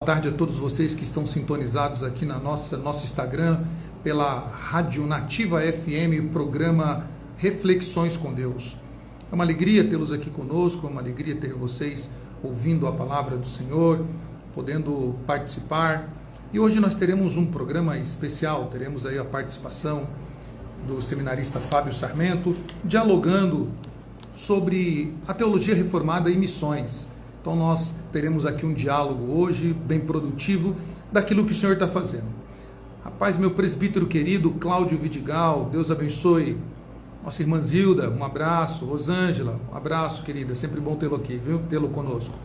tarde a todos vocês que estão sintonizados aqui na nosso Instagram, pela Rádio Nativa FM, programa Reflexões com Deus. É uma alegria tê-los aqui conosco, é uma alegria ter vocês ouvindo a palavra do Senhor, podendo participar. E hoje nós teremos um programa especial, teremos aí a participação do seminarista Fábio Sarmento, dialogando sobre a teologia reformada e missões. Então nós teremos aqui um diálogo hoje, bem produtivo, daquilo que o Senhor está fazendo. Rapaz, meu presbítero querido, Cláudio Vidigal, Deus abençoe. Nossa irmã Zilda, um abraço. Rosângela, um abraço, querida. É sempre bom tê-lo aqui, viu? Tê-lo conosco.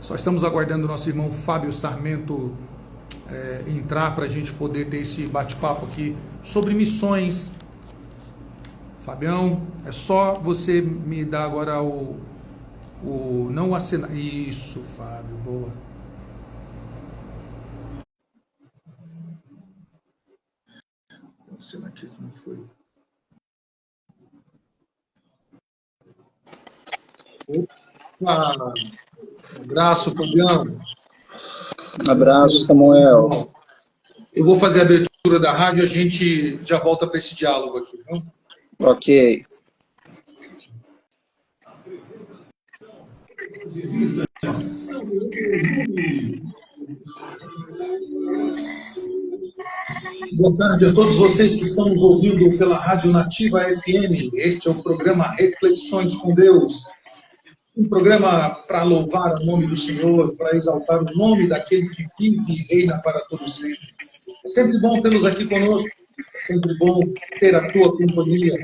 Só estamos aguardando o nosso irmão Fábio Sarmento entrar para a gente poder ter esse bate-papo aqui sobre missões. Fabião, é só você me dar agora não assinar. Isso, Fábio, boa. Vou assinar aqui que não foi. Opa! Um abraço, Fabião. Um abraço, Samuel. Eu vou fazer a abertura da rádio e a gente já volta para esse diálogo aqui, viu? Ok. Boa tarde a todos vocês que estão nos ouvindo pela Rádio Nativa FM. Este é o programa Reflexões com Deus. Um programa para louvar o nome do Senhor, para exaltar o nome daquele que vive e reina para todo sempre. É sempre bom tê-los aqui conosco, é sempre bom ter a tua companhia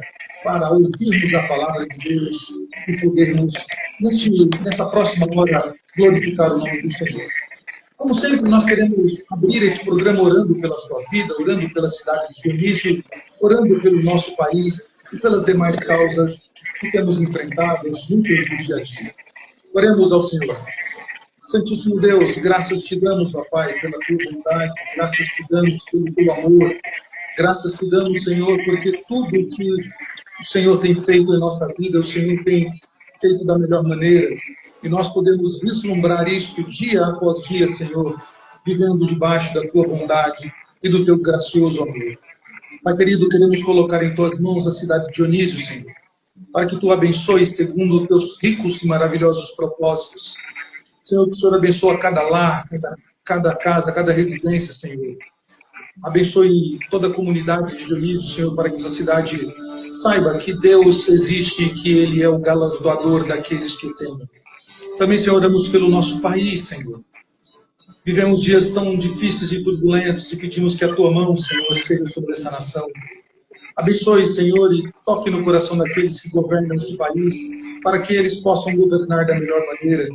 para ouvirmos a palavra de Deus e podermos, nessa próxima hora, glorificar o nome do Senhor. Como sempre, nós queremos abrir este programa orando pela sua vida, orando pela cidade de Dionísio, orando pelo nosso país e pelas demais causas que temos enfrentado juntos no dia a dia. Oremos ao Senhor. Santíssimo Deus, graças te damos, ó Pai, pela tua bondade, graças te damos pelo teu amor, graças te damos, Senhor, porque tudo que o Senhor tem feito em nossa vida, o Senhor tem feito da melhor maneira, e nós podemos vislumbrar isso dia após dia, Senhor, vivendo debaixo da tua bondade e do teu gracioso amor. Pai querido, queremos colocar em tuas mãos a cidade de Dionísio, Senhor, para que tu abençoes segundo os teus ricos e maravilhosos propósitos. Senhor, que o Senhor abençoe cada lar, cada casa, cada residência, Senhor. Abençoe toda a comunidade de Dionísio, Senhor, para que essa cidade saiba que Deus existe e que Ele é o galardoador daqueles que o temem. Também, Senhor, oramos pelo nosso país, Senhor. Vivemos dias tão difíceis e turbulentos e pedimos que a tua mão, Senhor, seja sobre essa nação. Abençoe, Senhor, e toque no coração daqueles que governam este país, para que eles possam governar da melhor maneira,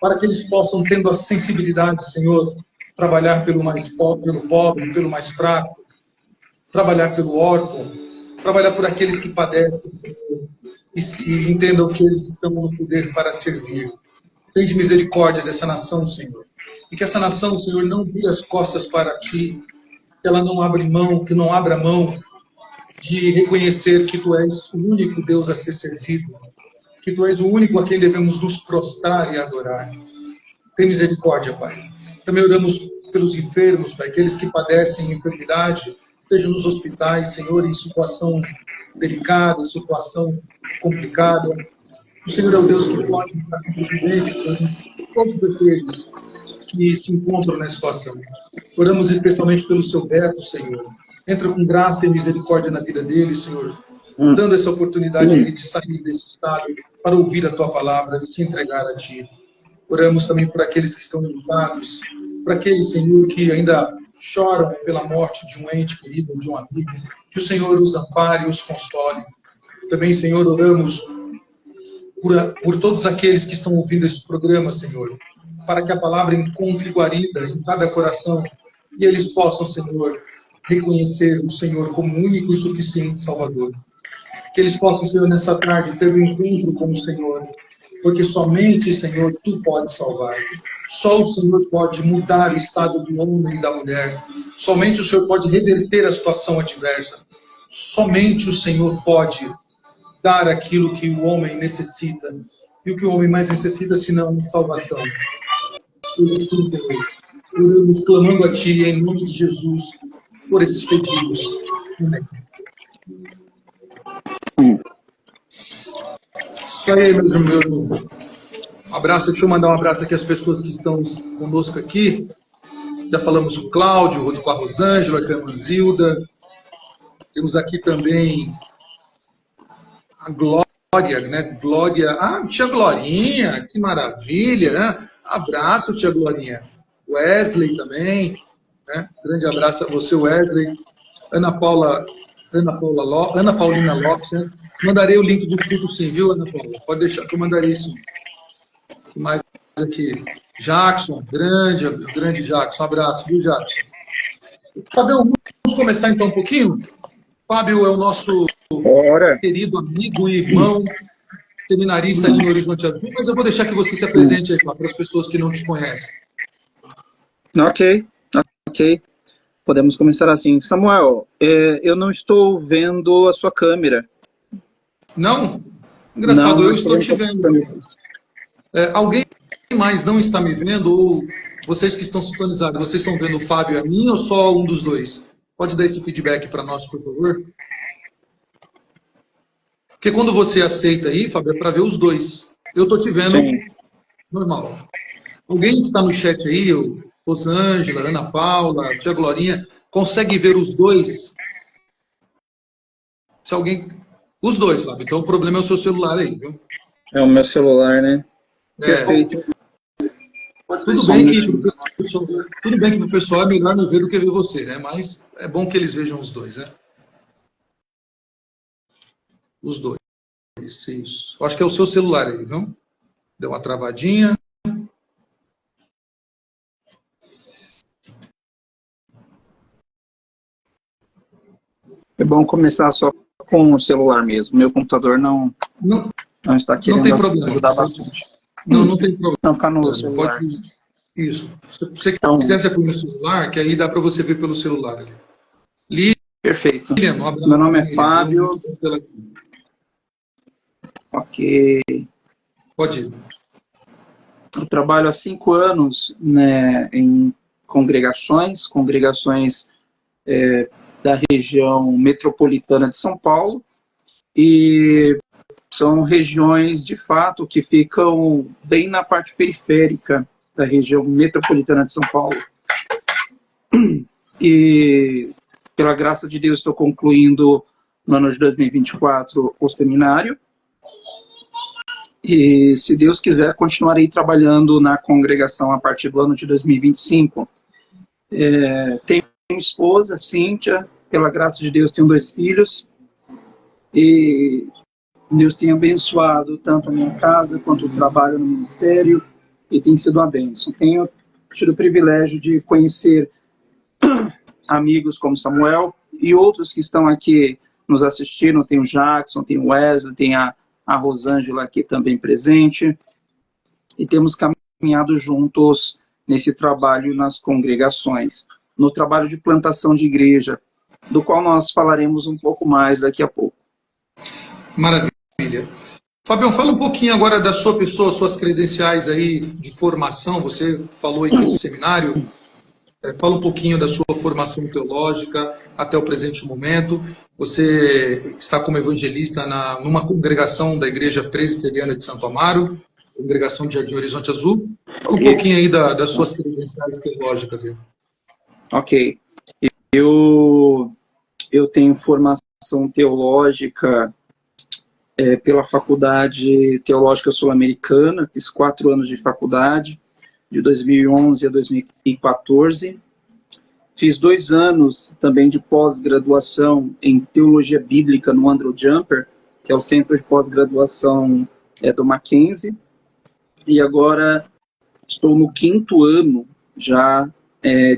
para que eles possam, tendo a sensibilidade, Senhor, trabalhar pelo pobre, pelo mais fraco, trabalhar pelo órfão, trabalhar por aqueles que padecem, Senhor, e entendam que eles estão no poder para servir. Tende misericórdia dessa nação, Senhor, e que essa nação, Senhor, não vire as costas para ti, que ela não abra mão, que não abra mão de reconhecer que tu és o único Deus a ser servido, que tu és o único a quem devemos nos prostrar e adorar. Tem misericórdia, Pai. Também oramos pelos enfermos, Pai, aqueles que padecem enfermidade, estejam nos hospitais, Senhor, em situação delicada, em situação complicada. O Senhor é o Deus que pode dar providência, Senhor, em todos aqueles que se encontram nessa situação. Oramos especialmente pelo seu Beto, Senhor. Entra com graça e misericórdia na vida dele, Senhor, dando essa oportunidade a ele de sair desse estado para ouvir a tua palavra e se entregar a ti. Oramos também por aqueles que estão enlutados, por aqueles, Senhor, que ainda choram pela morte de um ente querido, de um amigo, que o Senhor os ampare e os console. Também, Senhor, oramos por todos aqueles que estão ouvindo esse programa, Senhor, para que a palavra encontre guarida em cada coração e eles possam, Senhor, reconhecer o Senhor como único e suficiente Salvador. Que eles possam, Senhor, nessa tarde ter um encontro com o Senhor, porque somente, Senhor, tu podes salvar. Só o Senhor pode mudar o estado do homem e da mulher. Somente o Senhor pode reverter a situação adversa. Somente o Senhor pode dar aquilo que o homem necessita. E o que o homem mais necessita, senão salvação. Por isso, Senhor, oramos clamando a Ti, em nome de Jesus, por esses pedidos. Amém. Isso aí, meus irmãos. Um abraço, deixa eu mandar um abraço aqui às pessoas que estão conosco aqui. Já falamos com o Cláudio, com a Rosângela, com a Zilda. Temos aqui também a Glória, né? Glória. Ah, tia Glorinha, que maravilha, né? Abraço, tia Glorinha. Wesley também, né? Grande abraço a você, Wesley. Ana Paulina Lopes, né? Mandarei o link do estudo sim, viu, Ana Paula? Pode deixar que eu mandarei sim. Mais aqui. Jackson, grande Jackson. Um abraço, viu, Jackson? Fábio, vamos começar então um pouquinho? Fábio é o nosso querido amigo e irmão, seminarista ali no Horizonte Azul, mas eu vou deixar que você se apresente aí, para as pessoas que não te conhecem. Ok. Podemos começar assim. Samuel, eu não estou vendo a sua câmera. Não? Engraçado, não, eu estou te vendo. Alguém mais não está me vendo? Ou vocês que estão sintonizados, vocês estão vendo o Fábio e a mim ou só um dos dois? Pode dar esse feedback para nós, por favor? Porque quando você aceita aí, Fábio, é para ver os dois. Eu estou te vendo. Sim. Normal. Alguém que está no chat aí, Rosângela, Ana Paula, tia Glorinha, consegue ver os dois? Se alguém... Os dois, Fábio. Então o problema é o seu celular aí, viu? É o meu celular, né? Perfeito. Tudo bem que para o pessoal é melhor me ver do que ver você, né? Mas é bom que eles vejam os dois, né? Os dois. Isso. Acho que é o seu celular aí, viu? Deu uma travadinha. É bom começar só com o celular mesmo. Meu computador não está querendo ajudar bastante. Não tem problema. Não ficar no celular. Isso. Se você quiser, você põe no celular, que aí dá para você ver pelo celular. Perfeito. Meu nome é Fábio. Ok. Pode ir. Eu trabalho há 5 anos, né, em congregações da região metropolitana de São Paulo, e são regiões, de fato, que ficam bem na parte periférica da região metropolitana de São Paulo. E, pela graça de Deus, estou concluindo no ano de 2024 o seminário. E, se Deus quiser, continuarei trabalhando na congregação a partir do ano de 2025. Tenho uma esposa, Cíntia, pela graça de Deus, tenho 2 filhos. E Deus tem abençoado tanto a minha casa quanto o trabalho no ministério, e tem sido uma bênção. Tenho tido o privilégio de conhecer amigos como Samuel e outros que estão aqui nos assistindo. Tem o Jackson, tem o Wesley, tem a Rosângela aqui também presente. E temos caminhado juntos nesse trabalho nas congregações, no trabalho de plantação de igreja, do qual nós falaremos um pouco mais daqui a pouco. Maravilha. Fabião, fala um pouquinho agora da sua pessoa, suas credenciais aí de formação. Você falou aí do seminário. Fala um pouquinho da sua formação teológica até o presente momento. Você está como evangelista numa congregação da Igreja Presbiteriana de Santo Amaro, congregação de Jardim Horizonte Azul. Fala um pouquinho aí das suas credenciais teológicas aí. Ok. Eu tenho formação teológica pela Faculdade Teológica Sul-Americana, fiz 4 anos de faculdade, de 2011 a 2014. Fiz 2 anos também de pós-graduação em Teologia Bíblica no Andrew Jumper, que é o centro de pós-graduação do Mackenzie. E agora estou no 5º ano já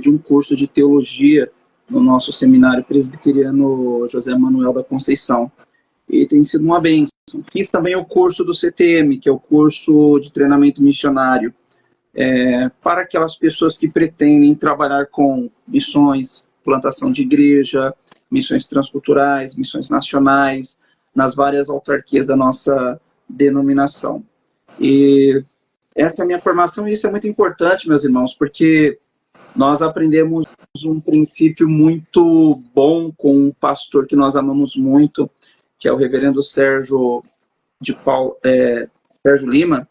de um curso de teologia no nosso seminário presbiteriano José Manuel da Conceição. E tem sido uma bênção. Fiz também o curso do CTM, que é o curso de treinamento missionário, para aquelas pessoas que pretendem trabalhar com missões, plantação de igreja, missões transculturais, missões nacionais, nas várias autarquias da nossa denominação. E essa é a minha formação, e isso é muito importante, meus irmãos, porque nós aprendemos um princípio muito bom com um pastor que nós amamos muito, que é o reverendo Sérgio Lima,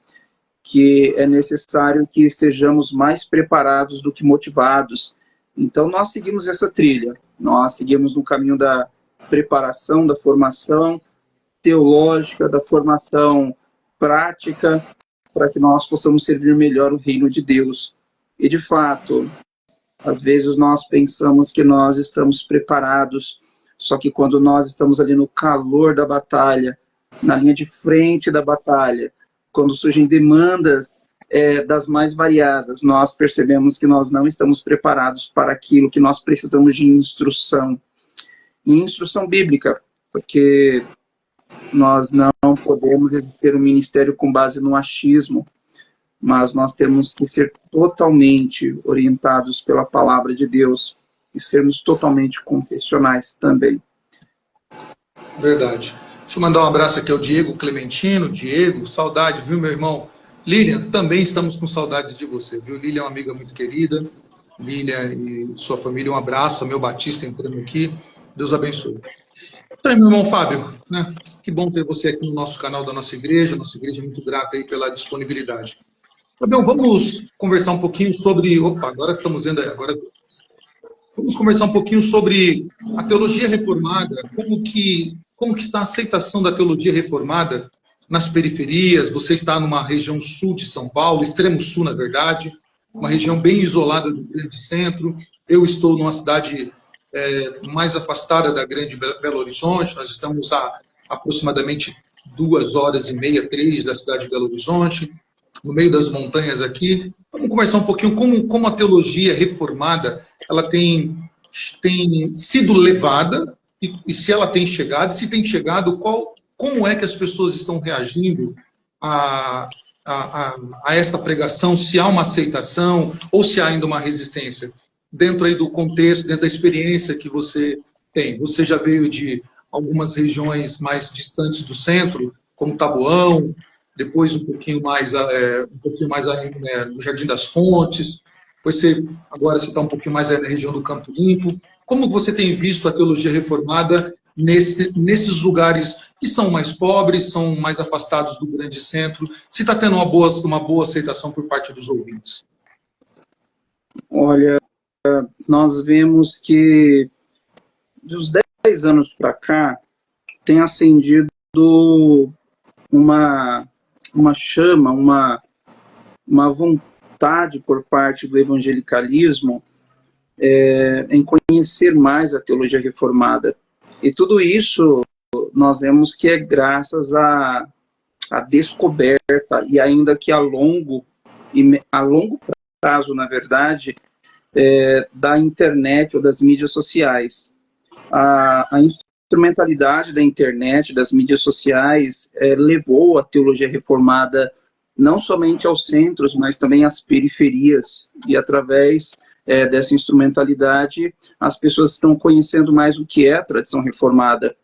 que é necessário que estejamos mais preparados do que motivados. Então, nós seguimos essa trilha, nós seguimos no caminho da preparação, da formação teológica, da formação prática, para que nós possamos servir melhor o reino de Deus. E, de fato, às vezes nós pensamos que nós estamos preparados, só que quando nós estamos ali no calor da batalha, na linha de frente da batalha, quando surgem demandas das mais variadas, nós percebemos que nós não estamos preparados para aquilo que nós precisamos de instrução. E instrução bíblica, porque nós não podemos exercer um ministério com base no achismo, mas nós temos que ser totalmente orientados pela palavra de Deus e sermos totalmente confessionais também. Verdade. Deixa eu mandar um abraço aqui ao Diego Clementino. Diego, saudade, viu, meu irmão? Lilian, também estamos com saudades de você, viu? Lilian é uma amiga muito querida. Lilian e sua família, um abraço. A meu Batista entrando aqui. Deus abençoe. Então, meu irmão Fábio, né? Que bom ter você aqui no nosso canal da nossa igreja. Nossa igreja é muito grata aí pela disponibilidade. Fabião, vamos conversar um pouquinho sobre... Opa, agora estamos vendo aí. Vamos conversar um pouquinho sobre a teologia reformada, como que está a aceitação da teologia reformada nas periferias. Você está numa região sul de São Paulo, extremo sul, na verdade, uma região bem isolada do grande centro. Eu estou numa cidade mais afastada da grande Belo Horizonte. Nós estamos a aproximadamente 2h30, 3 da cidade de Belo Horizonte, no meio das montanhas aqui. Vamos conversar um pouquinho como a teologia reformada ela tem sido levada, e se ela tem chegado, se tem chegado, como é que as pessoas estão reagindo a esta pregação, se há uma aceitação ou se há ainda uma resistência, dentro aí do contexto, dentro da experiência que você tem. Você já veio de algumas regiões mais distantes do centro, como Taboão, depois um pouquinho mais no Jardim das Fontes, agora você está um pouquinho mais na região do Campo Limpo. Como você tem visto a teologia reformada nesses lugares que são mais pobres, são mais afastados do grande centro? Se está tendo uma boa aceitação por parte dos ouvintes? Olha, nós vemos que dos 10 anos para cá tem acendido uma chama, uma vontade por parte do evangelicalismo em conhecer mais a teologia reformada. E tudo isso nós vemos que é graças à descoberta, e ainda que a longo prazo, na verdade, da internet ou das mídias sociais. A instrumentalidade da internet, das mídias sociais, levou a teologia reformada não somente aos centros, mas também às periferias. E através dessa instrumentalidade, as pessoas estão conhecendo mais o que é a tradição reformada.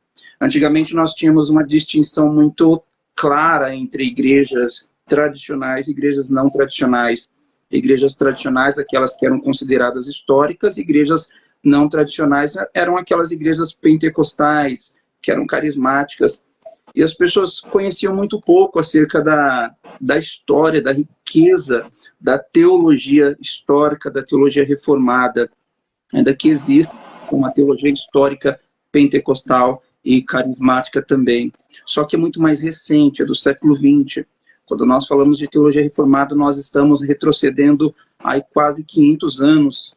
Antigamente nós tínhamos uma distinção muito clara entre igrejas tradicionais e igrejas não tradicionais. Igrejas tradicionais, aquelas que eram consideradas históricas, igrejas não tradicionais eram aquelas igrejas pentecostais, que eram carismáticas. E as pessoas conheciam muito pouco acerca da história, da riqueza, da teologia histórica, da teologia reformada, ainda que existe uma teologia histórica pentecostal e carismática também. Só que é muito mais recente, é do século XX. Quando nós falamos de teologia reformada, nós estamos retrocedendo aí quase 500 anos.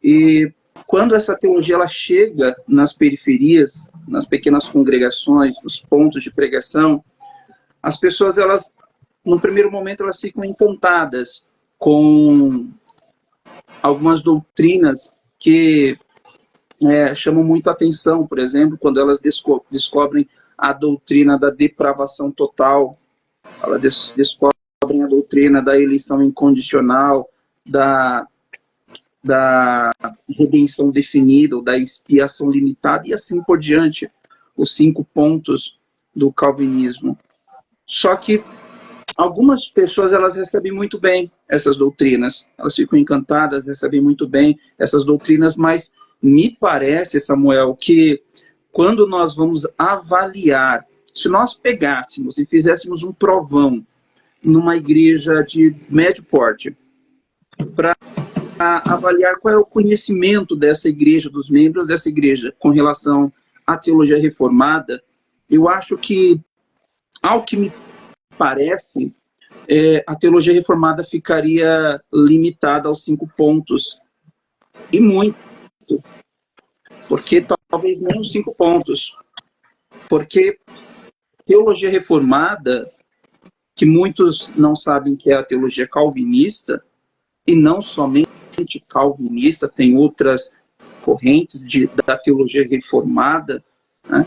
E quando essa teologia ela chega nas periferias, nas pequenas congregações, nos pontos de pregação, as pessoas, no primeiro momento, elas ficam encantadas com algumas doutrinas que chamam muito a atenção. Por exemplo, quando elas descobrem a doutrina da depravação total, elas descobrem a doutrina da eleição incondicional, da redenção definida, ou da expiação limitada, e assim por diante, os 5 pontos do calvinismo. Só que algumas pessoas, elas recebem muito bem essas doutrinas, elas ficam encantadas, recebem muito bem essas doutrinas, mas me parece, Samuel, que quando nós vamos avaliar, se nós pegássemos e fizéssemos um provão numa igreja de médio porte, para avaliar qual é o conhecimento dessa igreja, dos membros dessa igreja, com relação à teologia reformada, eu acho que, ao que me parece, a teologia reformada ficaria limitada aos 5 pontos. E muito. Porque talvez nem os 5 pontos. Porque teologia reformada, que muitos não sabem que é a teologia calvinista, e não somente calvinista, tem outras correntes da teologia reformada, né,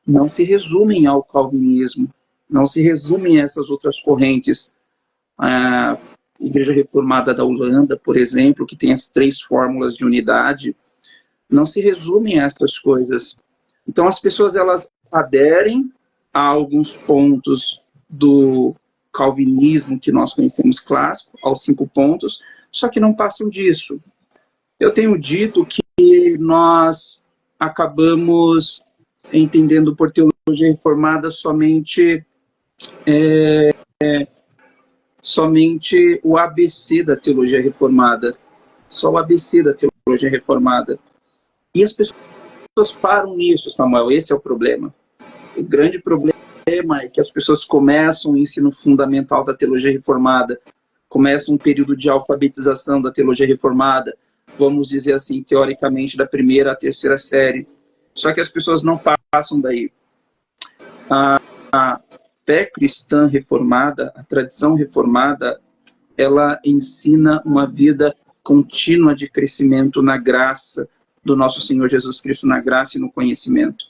não se resumem ao calvinismo, não se resumem a essas outras correntes. A Igreja Reformada da Holanda, por exemplo, que tem as 3 fórmulas de unidade, não se resumem a essas coisas. Então, as pessoas, elas aderem a alguns pontos do calvinismo que nós conhecemos clássico, aos 5 pontos, só que não passam disso. Eu tenho dito que nós acabamos entendendo por teologia reformada somente o ABC da teologia reformada, só o ABC da teologia reformada. E as pessoas param nisso, Samuel, esse é o problema. O grande problema é que as pessoas começam o ensino fundamental da teologia reformada, começam um período de alfabetização da teologia reformada, vamos dizer assim, teoricamente, da 1ª à 3ª série. Só que as pessoas não passam daí. A fé cristã reformada, a tradição reformada, ela ensina uma vida contínua de crescimento na graça do nosso Senhor Jesus Cristo, na graça e no conhecimento.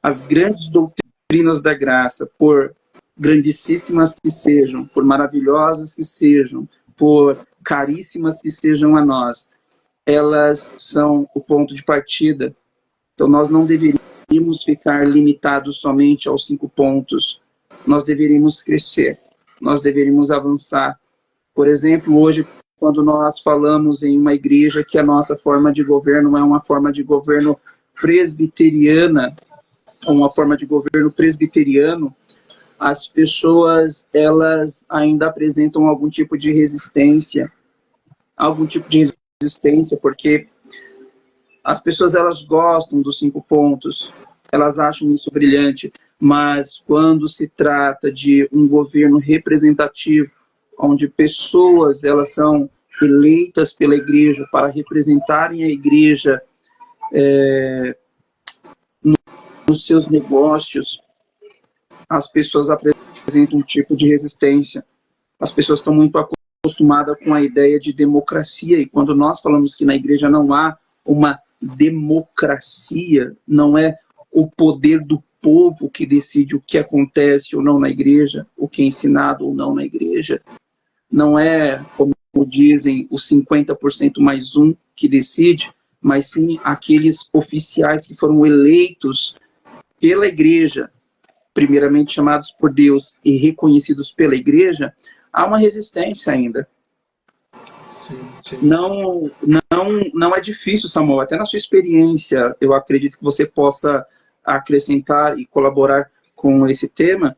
As grandes doutrinas da graça, por grandíssimas que sejam, por maravilhosas que sejam, por caríssimas que sejam a nós, elas são o ponto de partida. Então, nós não deveríamos ficar limitados somente aos 5 pontos. Nós deveríamos crescer, nós deveríamos avançar. Por exemplo, hoje, quando nós falamos em uma igreja que a nossa forma de governo é uma forma de governo presbiteriana, uma forma de governo presbiteriano, as pessoas, elas ainda apresentam algum tipo de resistência, porque as pessoas, elas gostam dos 5 pontos, elas acham isso brilhante, mas quando se trata de um governo representativo, onde pessoas, elas são eleitas pela igreja para representarem a igreja nos seus negócios, as pessoas apresentam um tipo de resistência. As pessoas estão muito acostumadas com a ideia de democracia, e quando nós falamos que na igreja não há uma democracia, não é o poder do povo que decide o que acontece ou não na igreja, o que é ensinado ou não na igreja, não é, como dizem, os 50% mais 1 que decide, mas sim aqueles oficiais que foram eleitos pela igreja, primeiramente chamados por Deus e reconhecidos pela igreja. Há uma resistência ainda. Sim, sim. Não é difícil, Samuel, até na sua experiência, eu acredito que você possa acrescentar e colaborar com esse tema,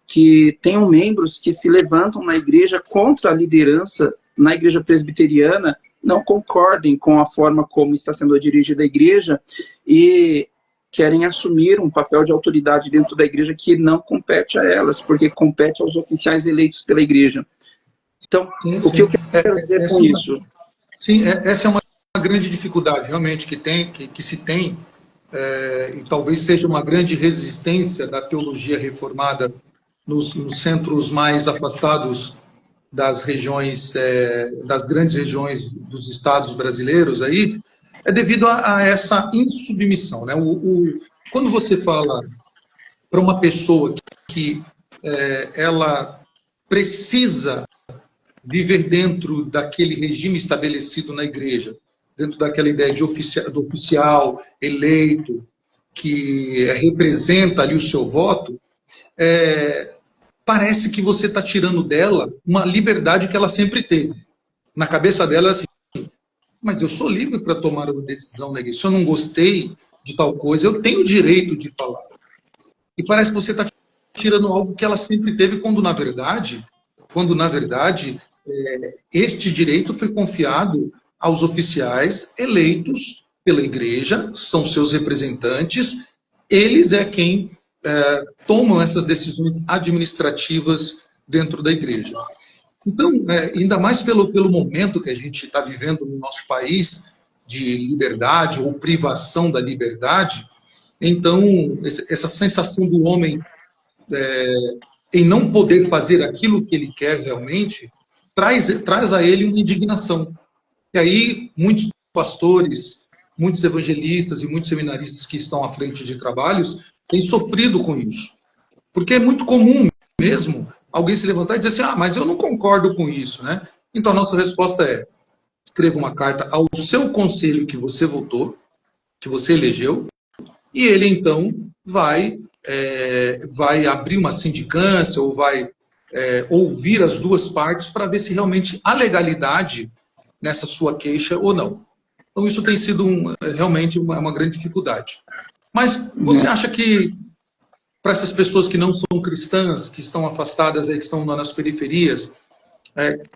que tenham membros que se levantam na igreja contra a liderança na igreja presbiteriana, não concordem com a forma como está sendo dirigida a igreja e querem assumir um papel de autoridade dentro da igreja que não compete a elas, porque compete aos oficiais eleitos pela igreja. Então, o que eu quero dizer com isso? Sim, essa é uma grande dificuldade, realmente, que se tem, e talvez seja uma grande resistência da teologia reformada nos centros mais afastados das regiões, das grandes regiões dos estados brasileiros aí, é devido a essa insubmissão, né? Quando você fala para uma pessoa que ela precisa viver dentro daquele regime estabelecido na igreja, dentro daquela ideia do oficial eleito, que representa ali o seu voto, parece que você está tirando dela uma liberdade que ela sempre teve. Na cabeça dela é assim, mas eu sou livre para tomar uma decisão, né? Se eu não gostei de tal coisa, eu tenho o direito de falar. E parece que você está tirando algo que ela sempre teve, quando na verdade, este direito foi confiado aos oficiais eleitos pela igreja, são seus representantes, eles é quem tomam essas decisões administrativas dentro da igreja. Então, ainda mais pelo momento que a gente está vivendo no nosso país, de liberdade ou privação da liberdade, então, essa sensação do homem em não poder fazer aquilo que ele quer realmente, traz a ele uma indignação. E aí, muitos pastores, muitos evangelistas e muitos seminaristas que estão à frente de trabalhos têm sofrido com isso. Porque é muito comum mesmo alguém se levantar e dizer assim, mas eu não concordo com isso, né? Então, a nossa resposta é, escreva uma carta ao seu conselho que você votou, que você elegeu, e ele, então, vai abrir uma sindicância ou vai ouvir as duas partes para ver se realmente há legalidade nessa sua queixa ou não. Então, isso tem sido realmente uma grande dificuldade. Mas você acha que, para essas pessoas que não são cristãs, que estão afastadas, que estão nas periferias,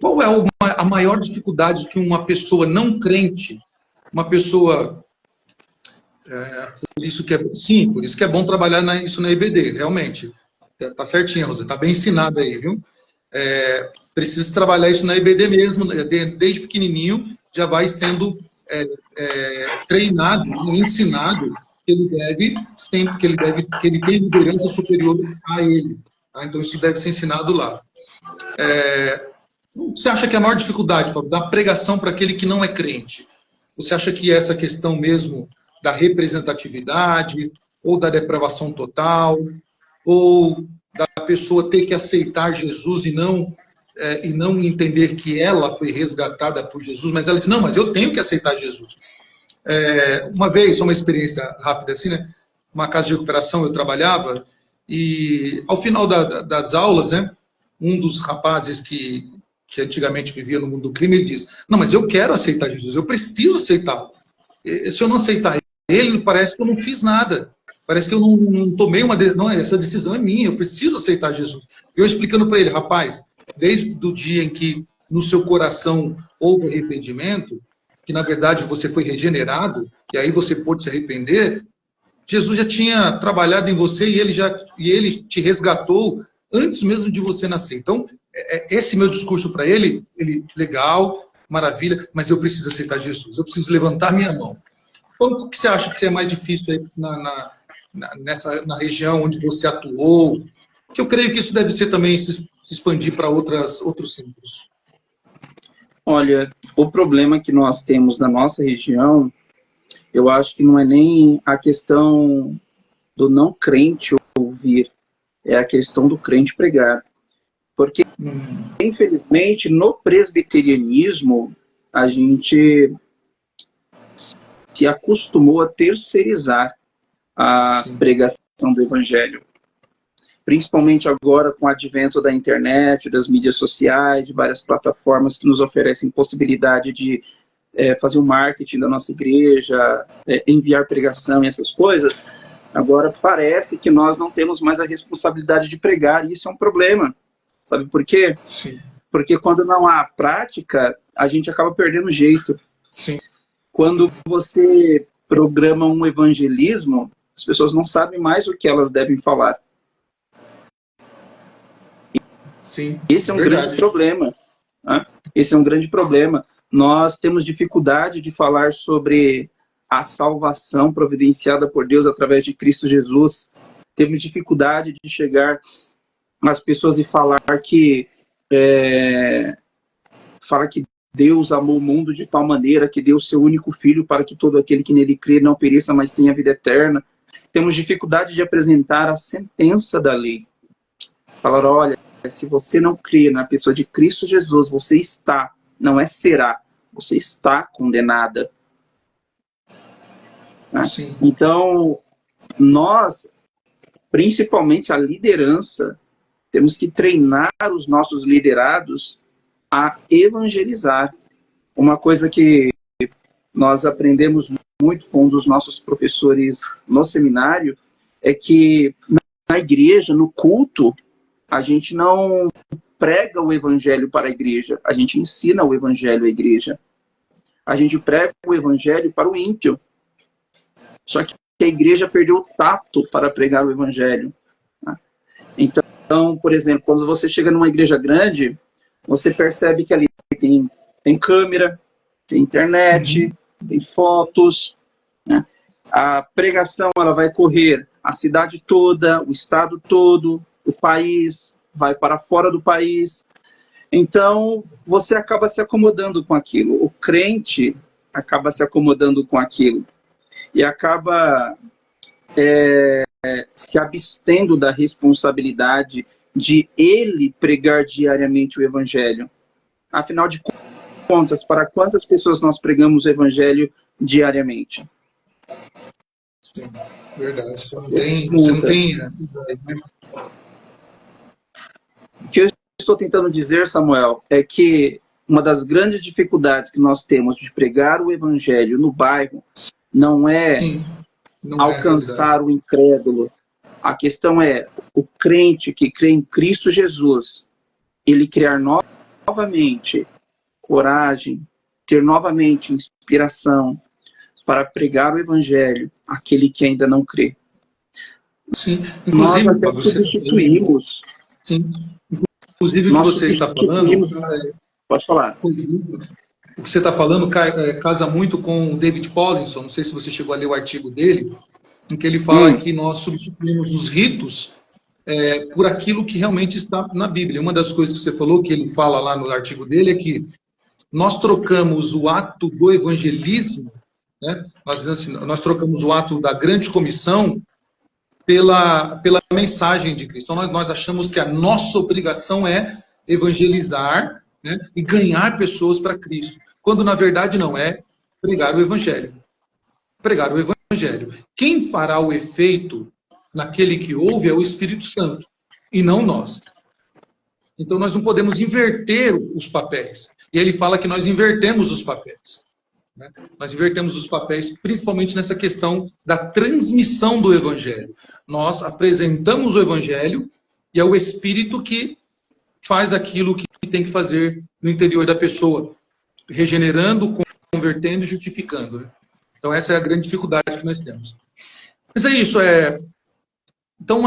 qual é a maior dificuldade que uma pessoa não crente, uma pessoa... por isso que é bom trabalhar isso na IBD, realmente. Tá certinho, Rosa, tá bem ensinada aí, viu? Precisa trabalhar isso na IBD mesmo, desde pequenininho, já vai sendo treinado, ensinado que ele deve, sempre que ele tem liderança superior a ele. Tá? Então, isso deve ser ensinado lá. Você acha que a maior dificuldade, Fábio, da pregação para aquele que não é crente, você acha que essa questão mesmo da representatividade, ou da depravação total, ou da pessoa ter que aceitar Jesus e não entender que ela foi resgatada por Jesus, mas ela diz, não, mas eu tenho que aceitar Jesus. Uma vez, só uma experiência rápida assim, né? Uma casa de recuperação eu trabalhava, e ao final das aulas, né, um dos rapazes que antigamente vivia no mundo do crime, ele diz, não, mas eu quero aceitar Jesus, eu preciso aceitá-lo. Se eu não aceitar ele, parece que eu não fiz nada. Parece que eu não tomei uma decisão. Não, essa decisão é minha, eu preciso aceitar Jesus. Eu explicando para ele, rapaz, desde o dia em que no seu coração houve arrependimento, que na verdade você foi regenerado, e aí você pôde se arrepender, Jesus já tinha trabalhado em você e ele te resgatou antes mesmo de você nascer. Então, esse meu discurso para ele, legal, maravilha, mas eu preciso aceitar Jesus, eu preciso levantar minha mão. Então, o que você acha que é mais difícil aí na região onde você atuou? Que eu creio que isso deve ser também se expandir para outros centros. Olha, o problema que nós temos na nossa região, eu acho que não é nem a questão do não crente ouvir, é a questão do crente pregar. Porque, infelizmente, no presbiterianismo, a gente se acostumou a terceirizar a pregação do evangelho. Principalmente agora com o advento da internet, das mídias sociais, de várias plataformas que nos oferecem possibilidade de fazer o marketing da nossa igreja, enviar pregação e essas coisas. Agora parece que nós não temos mais a responsabilidade de pregar, e isso é um problema. Sabe por quê? Sim. Porque quando não há prática, a gente acaba perdendo o jeito. Sim. Quando você programa um evangelismo, as pessoas não sabem mais o que elas devem falar. Sim, esse é um grande problema. Né? Esse é um grande problema. Nós temos dificuldade de falar sobre a salvação providenciada por Deus através de Cristo Jesus. Temos dificuldade de chegar às pessoas e falar que Deus amou o mundo de tal maneira que deu o seu único filho para que todo aquele que nele crê não pereça, mas tenha vida eterna. Temos dificuldade de apresentar a sentença da lei. Falar, olha, se você não crê na pessoa de Cristo Jesus, você está, não é será, você está condenada. Né? Então, nós, principalmente a liderança, temos que treinar os nossos liderados a evangelizar. Uma coisa que nós aprendemos muito com um dos nossos professores no seminário é que na igreja, no culto, a gente não prega o evangelho para a igreja, a gente ensina o evangelho à igreja. A gente prega o evangelho para o ímpio. Só que a igreja perdeu o tato para pregar o evangelho. Então, por exemplo, quando você chega numa igreja grande, você percebe que ali tem câmera, tem internet, tem fotos, né? A pregação ela vai correr a cidade toda, o estado todo, o país, vai para fora do país. Então, você acaba se acomodando com aquilo. O crente acaba se acomodando com aquilo. E acaba se abstendo da responsabilidade de ele pregar diariamente o evangelho. Afinal de contas, para quantas pessoas nós pregamos o evangelho diariamente? Sim, verdade. Você não tem... O que eu estou tentando dizer, Samuel, é que uma das grandes dificuldades que nós temos de pregar o evangelho no bairro não é alcançar o incrédulo. A questão é o crente que crê em Cristo Jesus, ele criar novamente coragem, ter novamente inspiração para pregar o evangelho àquele que ainda não crê. Sim, inclusive, nós até substituímos. Sim. Inclusive, o que você está falando... Pode falar. O que você está falando casa muito com o David Paulinson, não sei se você chegou a ler o artigo dele, em que ele fala que nós substituímos os ritos por aquilo que realmente está na Bíblia. Uma das coisas que você falou, que ele fala lá no artigo dele, é que nós trocamos o ato do evangelismo, né? Nós trocamos o ato da grande comissão pela mensagem de Cristo. Então, nós achamos que a nossa obrigação é evangelizar, né, e ganhar pessoas para Cristo. Quando, na verdade, não é pregar o Evangelho. Pregar o Evangelho. Quem fará o efeito naquele que ouve é o Espírito Santo, e não nós. Então, nós não podemos inverter os papéis. E ele fala que nós invertemos os papéis. Né? Nós invertemos os papéis, principalmente nessa questão da transmissão do Evangelho. Nós apresentamos o Evangelho e é o Espírito que faz aquilo que tem que fazer no interior da pessoa, regenerando, convertendo e justificando. Né? Então, essa é a grande dificuldade que nós temos. Mas é isso. Então,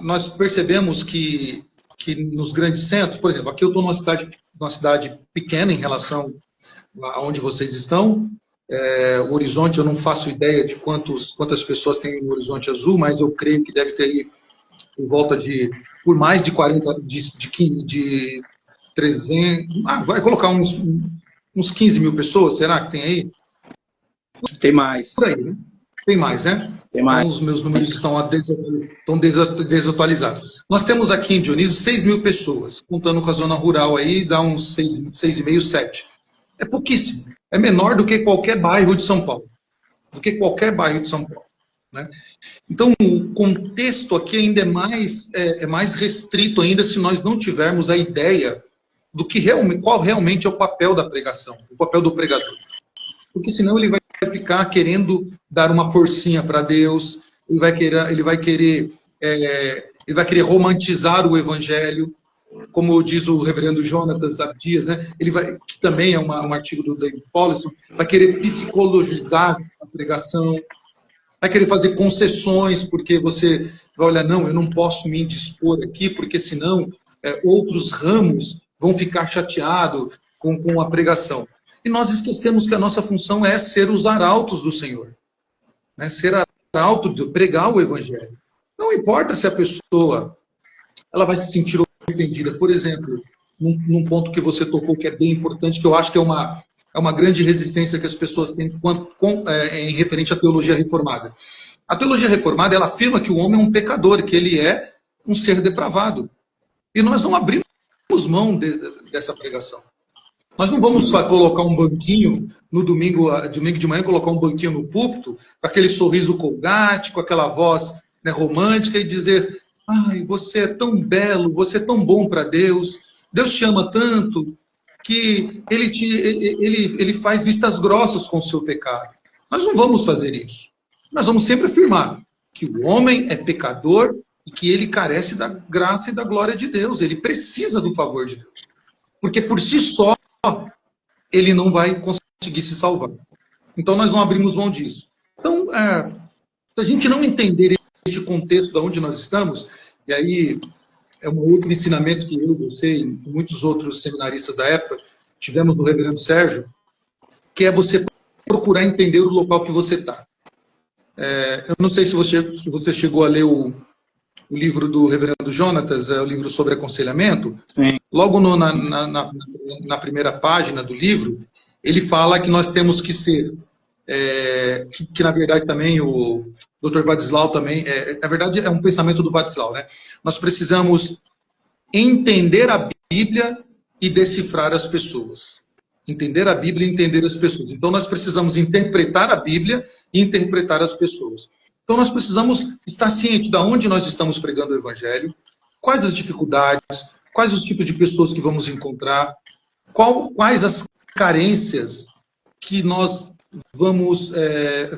nós percebemos que nos grandes centros, por exemplo, aqui eu estou numa cidade pequena em relação a onde vocês estão. O Horizonte, eu não faço ideia de quantas pessoas tem no Horizonte Azul, mas eu creio que deve ter por volta por mais de 40, de 300, vai colocar uns 15 mil pessoas, será que tem aí? Tem mais. Por aí, né? Tem mais, né? Tem mais. Então, os meus números estão desatualizados. Nós temos aqui em Dionísio 6 mil pessoas, contando com a zona rural aí, dá uns 6,5, 7. É pouquíssimo. É menor do que qualquer bairro de São Paulo. Né? Então, o contexto aqui ainda é mais restrito ainda se nós não tivermos a ideia do qual realmente é o papel da pregação, o papel do pregador. Porque senão ele vai ficar querendo dar uma forcinha para Deus, ele vai querer romantizar o evangelho, como diz o reverendo Jonatas Abdias, né? Que também é um artigo do David Paulinson, vai querer psicologizar a pregação, vai querer fazer concessões, porque você vai olhar, não, eu não posso me indispor aqui, porque senão outros ramos vão ficar chateados com a pregação. E nós esquecemos que a nossa função é ser os arautos do Senhor. Né? Ser arauto de pregar o Evangelho. Não importa se a pessoa ela vai se sentir ofendida. Por exemplo, num ponto que você tocou que é bem importante, que eu acho que é uma grande resistência que as pessoas têm em referente à teologia reformada. A teologia reformada, ela afirma que o homem é um pecador, que ele é um ser depravado. E nós não abrimos mão dessa pregação. Nós não vamos colocar um banquinho no domingo de manhã, colocar um banquinho no púlpito, com aquele sorriso colgate, com aquela voz, né, romântica, e dizer, ai, você é tão belo, você é tão bom para Deus, Deus te ama tanto que ele faz vistas grossas com o seu pecado. Nós não vamos fazer isso. Nós vamos sempre afirmar que o homem é pecador e que ele carece da graça e da glória de Deus. Ele precisa do favor de Deus. Porque por si só, ele não vai conseguir se salvar. Então, nós não abrimos mão disso. Então, se a gente não entender este contexto de onde nós estamos, e aí é um outro ensinamento que eu, você e muitos outros seminaristas da época tivemos do reverendo Sérgio, que é você procurar entender o local que você está. Eu não sei se você chegou a ler o livro do reverendo Jonatas, o livro sobre aconselhamento. Sim. Logo na primeira página do livro, ele fala que nós temos que ser, que na verdade também o Dr. Vadislau também, na verdade é um pensamento do Vadislau, né? Nós precisamos entender a Bíblia e decifrar as pessoas. Entender a Bíblia e entender as pessoas. Então nós precisamos interpretar a Bíblia e interpretar as pessoas. Então nós precisamos estar cientes de onde nós estamos pregando o Evangelho, quais as dificuldades, quais os tipos de pessoas que vamos encontrar, quais as carências que nós vamos,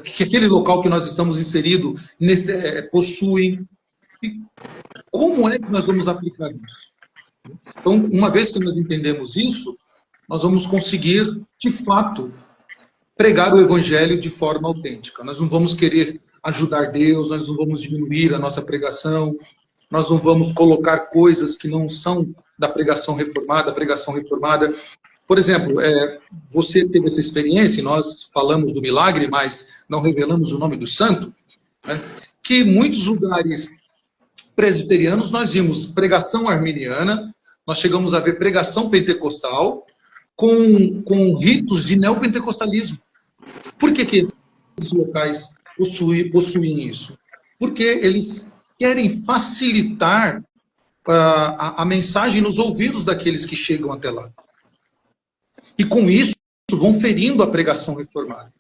que aquele local que nós estamos inserido possui. E como é que nós vamos aplicar isso? Então, uma vez que nós entendemos isso, nós vamos conseguir, de fato, pregar o Evangelho de forma autêntica. Nós não vamos querer ajudar Deus, nós não vamos diminuir a nossa pregação, nós não vamos colocar coisas que não são da pregação reformada. Por exemplo, você teve essa experiência, e nós falamos do milagre, mas não revelamos o nome do santo, né? Que em muitos lugares presbiterianos nós vimos pregação arminiana, nós chegamos a ver pregação pentecostal com ritos de neopentecostalismo. Por que esses locais possuem isso? Porque eles querem facilitar a mensagem nos ouvidos daqueles que chegam até lá. E com isso vão ferindo a pregação reformada.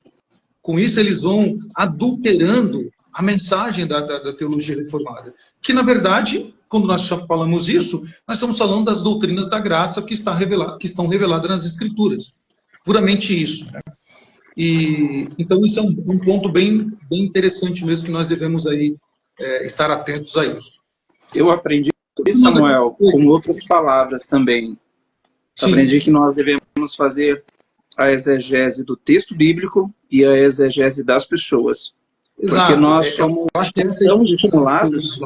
Com isso eles vão adulterando a mensagem da teologia reformada. Que, na verdade, quando nós falamos isso, nós estamos falando das doutrinas da graça que estão reveladas nas Escrituras. Puramente isso. Né? Então, isso é um ponto bem interessante mesmo, que nós devemos aí, estar atentos a isso. Eu aprendi, Samuel, com outras palavras também. Sim. Aprendi que nós devemos fazer a exegese do texto bíblico e a exegese das pessoas. Exato. Porque nós somos tão estimulados,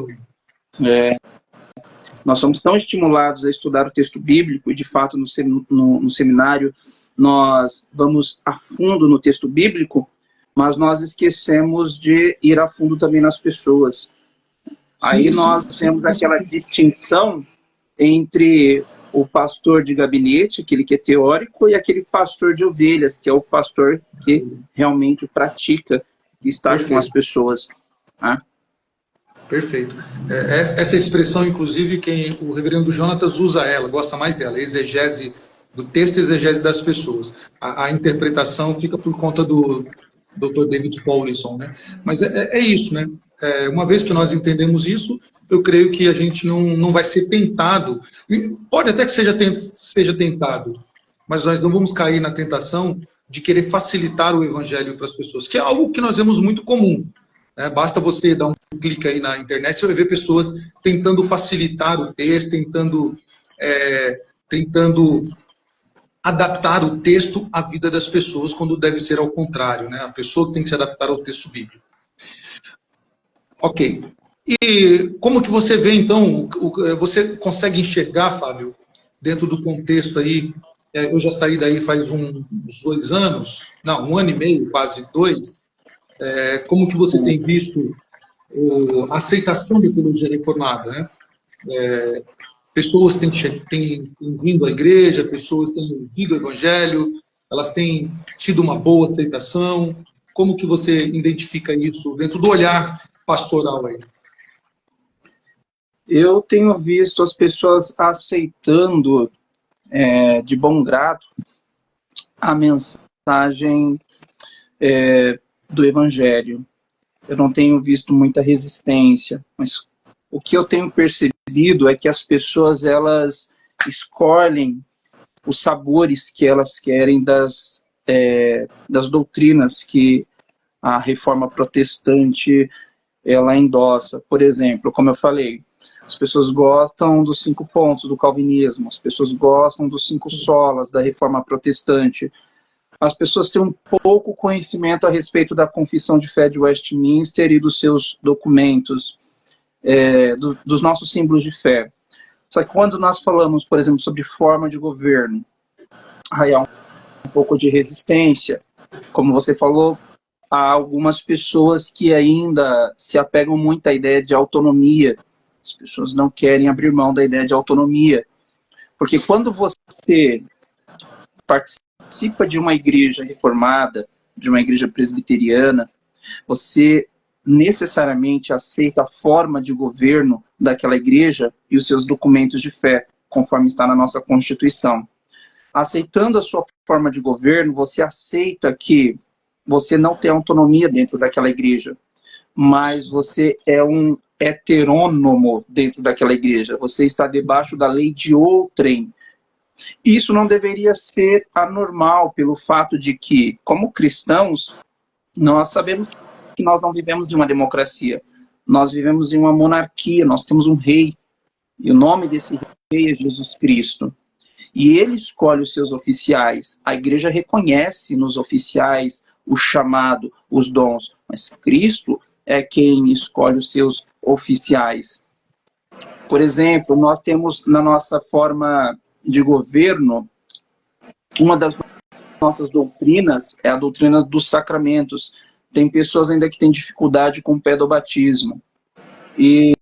nós somos tão estimulados a estudar o texto bíblico, e de fato no seminário nós vamos a fundo no texto bíblico, mas nós esquecemos de ir a fundo também nas pessoas. Aí nós temos aquela distinção entre o pastor de gabinete, aquele que é teórico, e aquele pastor de ovelhas, que é o pastor que realmente pratica, que está com as pessoas. Né? Perfeito. Essa expressão, inclusive, o reverendo Jonatas usa ela, gosta mais dela, exegese do texto e exegese das pessoas. A interpretação fica por conta do Dr. David Paulison, né? Mas é isso, né? Uma vez que nós entendemos isso, eu creio que a gente não vai ser tentado, pode até que seja tentado, mas nós não vamos cair na tentação de querer facilitar o evangelho para as pessoas, que é algo que nós vemos muito comum. Né? Basta você dar um clique aí na internet, você vai ver pessoas tentando facilitar o texto, tentando adaptar o texto à vida das pessoas, quando deve ser ao contrário, né? A pessoa que tem que se adaptar ao texto bíblico. Ok. E como que você vê, então, você consegue enxergar, Fábio, dentro do contexto aí, eu já saí daí faz uns 2 anos, não, 1 ano e meio, quase 2, como que você tem visto a aceitação da teologia reformada, né? Pessoas têm vindo à igreja, pessoas têm ouvido o evangelho, elas têm tido uma boa aceitação. Como que você identifica isso dentro do olhar pastoral aí? Eu tenho visto as pessoas aceitando de bom grado a mensagem do evangelho. Eu não tenho visto muita resistência, mas o que eu tenho percebido é que as pessoas, elas escolhem os sabores que elas querem das doutrinas que a reforma protestante ela endossa. Por exemplo, como eu falei, as pessoas gostam dos 5 pontos do calvinismo, as pessoas gostam dos 5 solas da reforma protestante, as pessoas têm um pouco conhecimento a respeito da Confissão de Fé de Westminster e dos seus documentos, dos nossos símbolos de fé. Só que quando nós falamos, por exemplo, sobre forma de governo, aí há um pouco de resistência. Como você falou, há algumas pessoas que ainda se apegam muito à ideia de autonomia. As pessoas não querem abrir mão da ideia de autonomia. Porque quando você participa de uma igreja reformada, de uma igreja presbiteriana, você necessariamente aceita a forma de governo daquela igreja e os seus documentos de fé, conforme está na nossa Constituição. Aceitando a sua forma de governo, você aceita que você não tem autonomia dentro daquela igreja, mas você é um heterônomo dentro daquela igreja. Você está debaixo da lei de outrem. Isso não deveria ser anormal, pelo fato de que, como cristãos, nós sabemos que nós não vivemos em uma democracia. Nós vivemos em uma monarquia, nós temos um rei. E o nome desse rei é Jesus Cristo. E ele escolhe os seus oficiais. A igreja reconhece nos oficiais o chamado, os dons. Mas Cristo é quem escolhe os seus oficiais. Por exemplo, nós temos na nossa forma de governo, uma das nossas doutrinas é a doutrina dos sacramentos. Tem pessoas ainda que têm dificuldade com o pedobatismo. E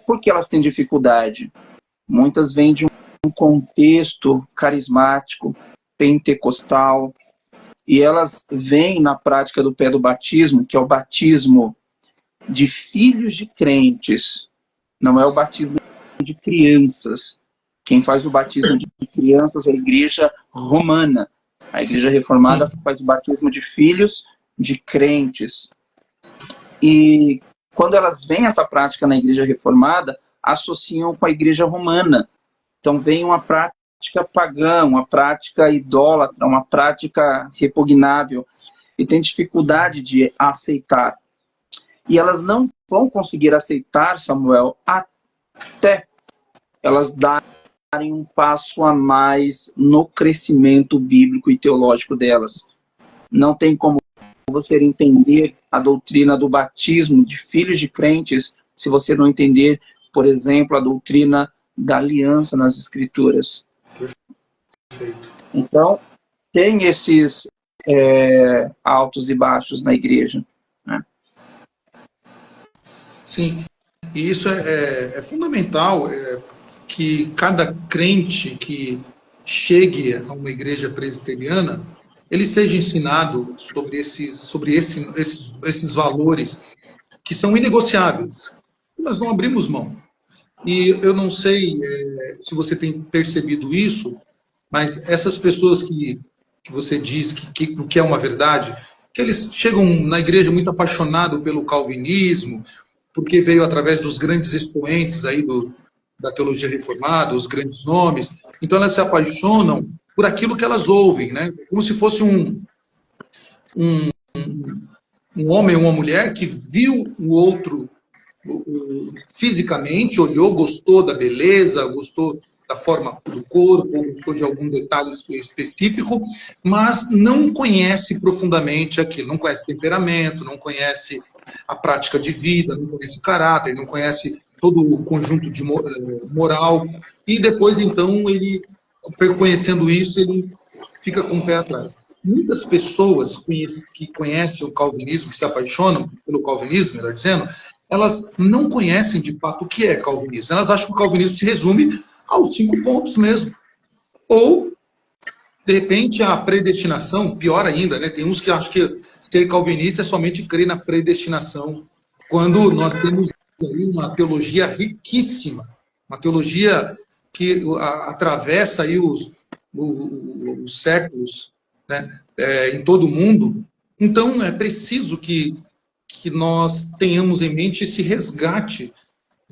por que elas têm dificuldade? Muitas vêm de um contexto carismático, pentecostal, e elas veem na prática do pedobatismo, que é o batismo de filhos de crentes, não é o batismo de crianças. Quem faz o batismo de crianças é a igreja romana. A igreja reformada faz o batismo de filhos de crentes. E quando elas veem essa prática na igreja reformada, associam com a igreja romana. Então vem uma prática pagã, uma prática idólatra, uma prática repugnável, e tem dificuldade de aceitar. E elas não vão conseguir aceitar, Samuel, até elas darem um passo a mais no crescimento bíblico e teológico delas. Não tem como você entender a doutrina do batismo de filhos de crentes se você não entender, por exemplo, a doutrina da aliança nas Escrituras. Perfeito. Então, tem esses altos e baixos na igreja, né? Sim, e isso é fundamental, que cada crente que chegue a uma igreja presbiteriana, ele seja ensinado sobre esses valores que são inegociáveis. Nós não abrimos mão. E eu não sei se você tem percebido isso, mas essas pessoas que você diz que é uma verdade, que eles chegam na igreja muito apaixonados pelo calvinismo, porque veio através dos grandes expoentes aí da teologia reformada, os grandes nomes, então elas se apaixonam por aquilo que elas ouvem, né? Como se fosse um homem ou uma mulher que viu o outro fisicamente, olhou, gostou da beleza, gostou da forma do corpo, ou gostou de algum detalhe específico, mas não conhece profundamente aquilo, não conhece temperamento, não conhece a prática de vida, não conhece caráter, não conhece todo o conjunto de moral, e depois, então, ele, conhecendo isso, ele fica com o pé atrás. Muitas pessoas que conhecem o calvinismo, que se apaixonam pelo calvinismo, melhor dizendo, elas não conhecem de fato o que é calvinismo. Elas acham que o calvinismo se resume aos 5 pontos mesmo. Ou, de repente, a predestinação, pior ainda, né? Tem uns que acham que ser calvinista é somente crer na predestinação, quando nós temos aí uma teologia riquíssima, uma teologia que atravessa aí os séculos, né? Em todo o mundo. Então, é preciso que nós tenhamos em mente esse resgate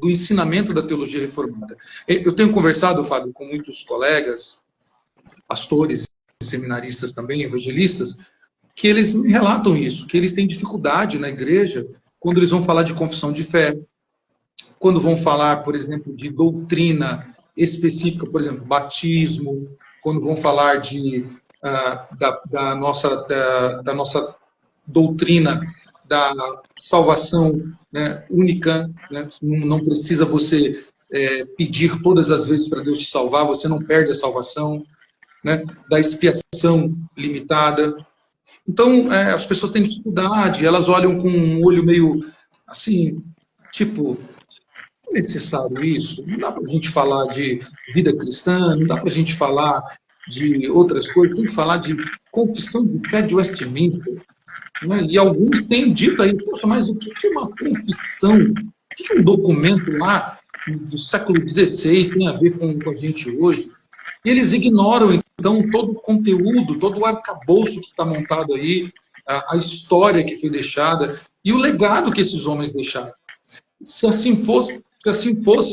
do ensinamento da teologia reformada. Eu tenho conversado, Fábio, com muitos colegas, pastores, seminaristas também, evangelistas, que eles me relatam isso, que eles têm dificuldade na igreja quando eles vão falar de confissão de fé, quando vão falar, por exemplo, de doutrina específica, por exemplo, batismo, quando vão falar da nossa doutrina da salvação, né, única, né, não precisa você pedir todas as vezes para Deus te salvar, você não perde a salvação, né, da expiação limitada. Então, as pessoas têm dificuldade, elas olham com um olho meio assim, tipo, é necessário isso? Não dá para a gente falar de vida cristã, não dá para a gente falar de outras coisas, tem que falar de confissão de fé de Westminster. Né? E alguns têm dito aí, poxa, mas o que é uma confissão? O que é um documento lá do século XVI tem a ver com a gente hoje? E eles ignoram, então, todo o conteúdo, todo o arcabouço que está montado aí, a história que foi deixada e o legado que esses homens deixaram. Se assim fosse,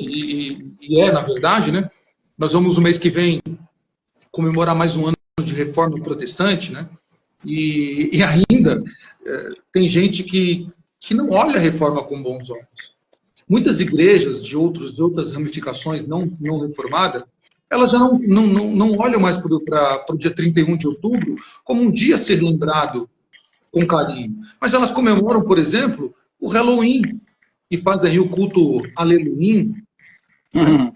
e é, na verdade, né? Nós vamos, no mês que vem, comemorar mais um ano de reforma protestante, né? E ainda tem gente que não olha a reforma com bons olhos. Muitas igrejas de outras ramificações não reformadas, elas já não olham mais para o dia 31 de outubro como um dia a ser lembrado com carinho. Mas elas comemoram, por exemplo, o Halloween, e fazem aí o culto Aleluim. Uhum.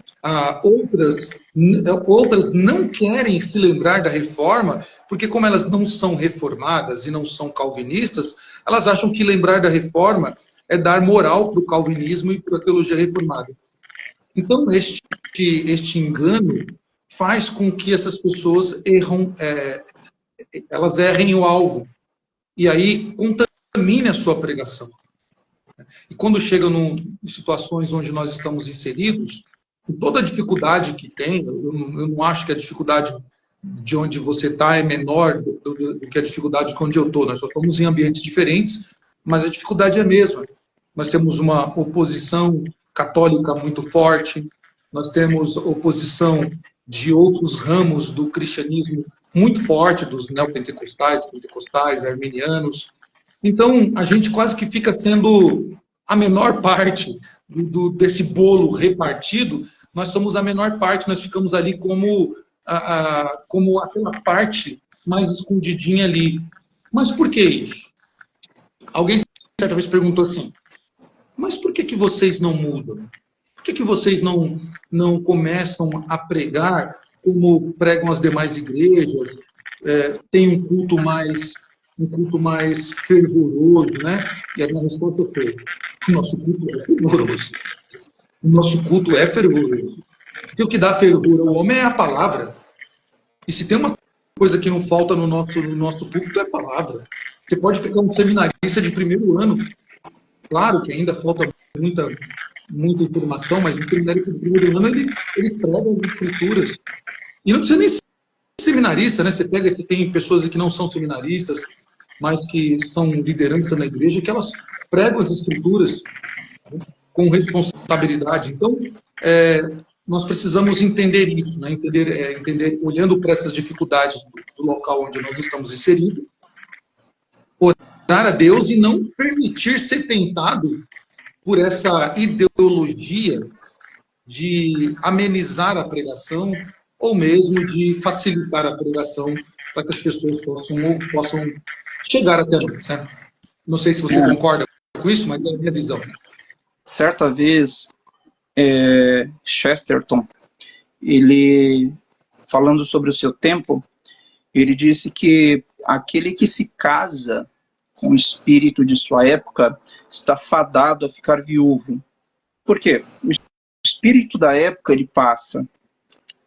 Outras não querem se lembrar da reforma, porque como elas não são reformadas e não são calvinistas, elas acham que lembrar da reforma é dar moral para o calvinismo e para a teologia reformada. Então, este engano faz com que essas pessoas elas errem o alvo, e aí contamine a sua pregação. E quando chegam em situações onde nós estamos inseridos, com toda a dificuldade que tem, eu não acho que a dificuldade de onde você está é menor do que a dificuldade de onde eu estou. Nós só estamos em ambientes diferentes, mas a dificuldade é a mesma. Nós temos uma oposição católica muito forte, nós temos oposição de outros ramos do cristianismo muito forte, dos neopentecostais, pentecostais, arminianos. Então, a gente quase que fica sendo a menor parte desse bolo repartido, nós somos a menor parte, nós ficamos ali como aquela parte mais escondidinha ali. Mas por que isso? Alguém certa vez perguntou assim, mas por que vocês não mudam? Por que vocês não começam a pregar como pregam as demais igrejas? Tem um culto mais fervoroso, né? E a minha resposta foi, o nosso culto é fervoroso. O nosso culto é fervoroso. Porque o que dá fervor ao homem é a palavra. E se tem uma coisa que não falta no nosso culto, é a palavra. Você pode pegar um seminarista de primeiro ano, claro que ainda falta muita informação, mas no seminarista de primeiro ano ele prega as escrituras. E não precisa nem ser seminarista, né? Você tem pessoas que não são seminaristas, mas que são liderança na igreja, que elas pregam as escrituras com responsabilidade. Então, nós precisamos entender isso, né? Entender, olhando para essas dificuldades do local onde nós estamos inseridos, orar a Deus e não permitir ser tentado por essa ideologia de amenizar a pregação ou mesmo de facilitar a pregação para que as pessoas possam chegar até nós. Né? Não sei se você concorda com isso, mas é a minha visão. Certa vez, Chesterton, ele, falando sobre o seu tempo, ele disse que aquele que se casa com o espírito de sua época está fadado a ficar viúvo. Por quê? O espírito da época ele passa,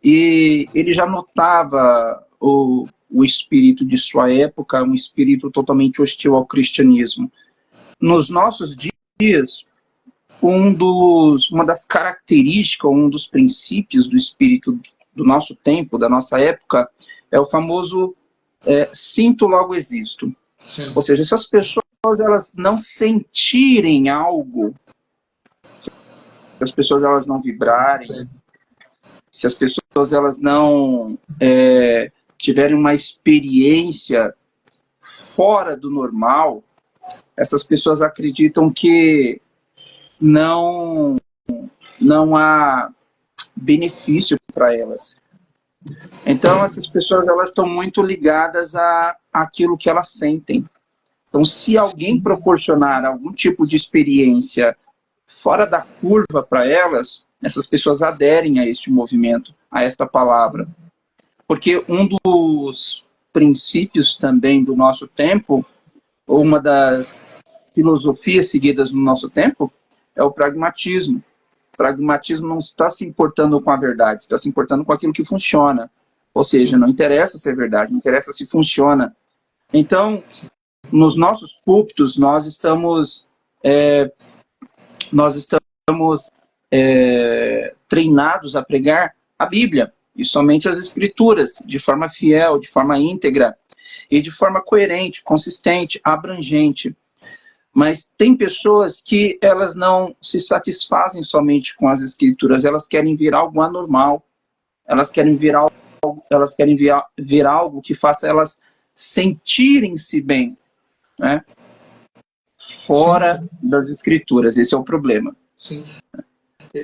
e ele já notava o espírito de sua época, um espírito totalmente hostil ao cristianismo. Nos nossos dias, uma das características, um dos princípios do espírito do nosso tempo, da nossa época, é o famoso sinto logo existo. Sim. Ou seja, se as pessoas elas não sentirem algo, as pessoas elas não vibrarem, se as pessoas elas não tiverem uma experiência fora do normal, essas pessoas acreditam que não há benefício para elas. Então, essas pessoas elas estão muito ligadas àquilo que elas sentem. Então, se alguém proporcionar algum tipo de experiência fora da curva para elas, essas pessoas aderem a este movimento, a esta palavra. Porque um dos princípios também do nosso tempo, ou uma das filosofias seguidas no nosso tempo, é o pragmatismo. O pragmatismo não está se importando com a verdade, está se importando com aquilo que funciona. Ou seja, não interessa se é verdade, não interessa se funciona. Então, nos nossos púlpitos, nós estamos treinados a pregar a Bíblia, e somente as Escrituras, de forma fiel, de forma íntegra, e de forma coerente, consistente, abrangente. Mas tem pessoas que elas não se satisfazem somente com as Escrituras, elas querem ver algo anormal, elas querem ver algo que faça elas sentirem-se bem, né? Fora das Escrituras. Esse é o problema. Sim.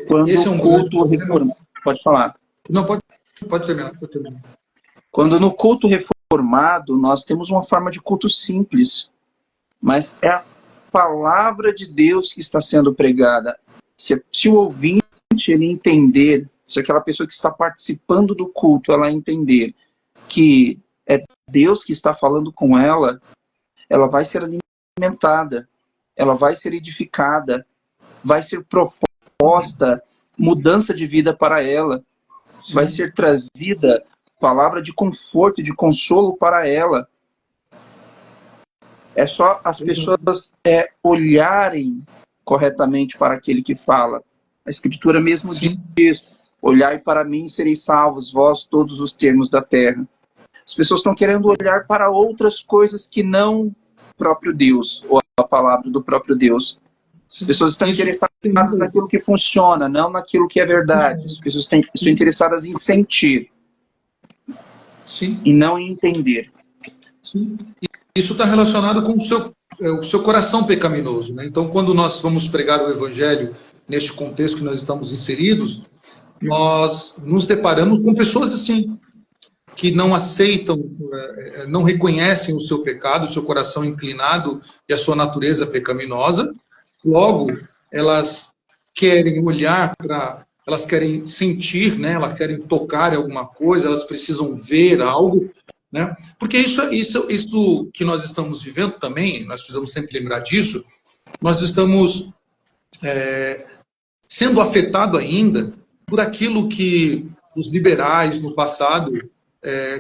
Quando Esse é um o culto reformado... Pode falar. Não, pode terminar. Quando no culto reformado, nós temos uma forma de culto simples, mas é a palavra de Deus que está sendo pregada. Se o ouvinte ele entender, se aquela pessoa que está participando do culto, ela entender que é Deus que está falando com ela, ela vai ser alimentada, ela vai ser edificada, vai ser proposta mudança de vida para ela, sim, vai ser trazida palavra de conforto e de consolo para ela. É só as pessoas olharem corretamente para aquele que fala. A Escritura mesmo diz: olhai para mim e sereis salvos, vós todos os termos da terra. As pessoas estão querendo olhar para outras coisas que não o próprio Deus, ou a palavra do próprio Deus. As pessoas estão interessadas naquilo que funciona, não naquilo que é verdade. As pessoas estão interessadas em sentir, sim, e não em entender. Sim. Isso está relacionado com o seu coração pecaminoso, né? Então, quando nós vamos pregar o Evangelho neste contexto que nós estamos inseridos, nós nos deparamos com pessoas assim, que não aceitam, não reconhecem o seu pecado, o seu coração inclinado e a sua natureza pecaminosa. Logo, elas querem olhar para... Elas querem sentir, né? Elas querem tocar alguma coisa, elas precisam ver algo, né? Porque isso que nós estamos vivendo também, nós precisamos sempre lembrar disso, nós estamos sendo afetados ainda por aquilo que os liberais no passado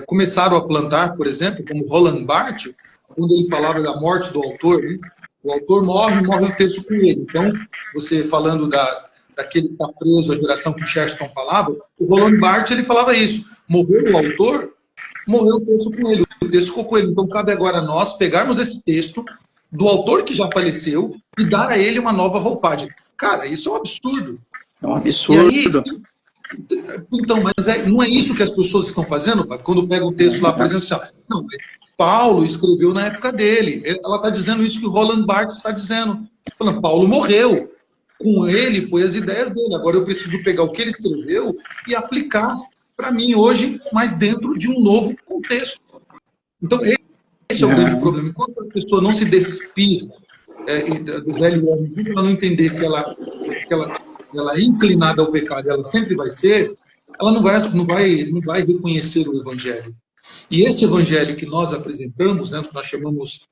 começaram a plantar, por exemplo, como Roland Barthes, quando ele falava da morte do autor, né? O autor morre o texto com ele. Então, você falando daquele que está preso, a geração que o Chesterton falava, o Roland Barthes ele falava isso: morreu o autor, morreu o texto com ele, o texto ficou com ele. Então, cabe agora a nós pegarmos esse texto do autor que já faleceu e dar a ele uma nova roupagem. Cara, isso é um absurdo. É um absurdo. E aí, então, mas não é isso que as pessoas estão fazendo, quando pega o texto lá, por exemplo, assim, não, Paulo escreveu na época dele. Ela está dizendo isso que o Roland Barthes está dizendo. Falando, Paulo morreu. Com ele foi as ideias dele. Agora eu preciso pegar o que ele escreveu e aplicar para mim hoje, mas dentro de um novo contexto. Então, esse é o grande problema. Enquanto a pessoa não se despir do velho homem, ela não entender que ela é inclinada ao pecado, ela sempre vai ser, ela não vai reconhecer o Evangelho. E este Evangelho que nós apresentamos, né, que nós chamamos,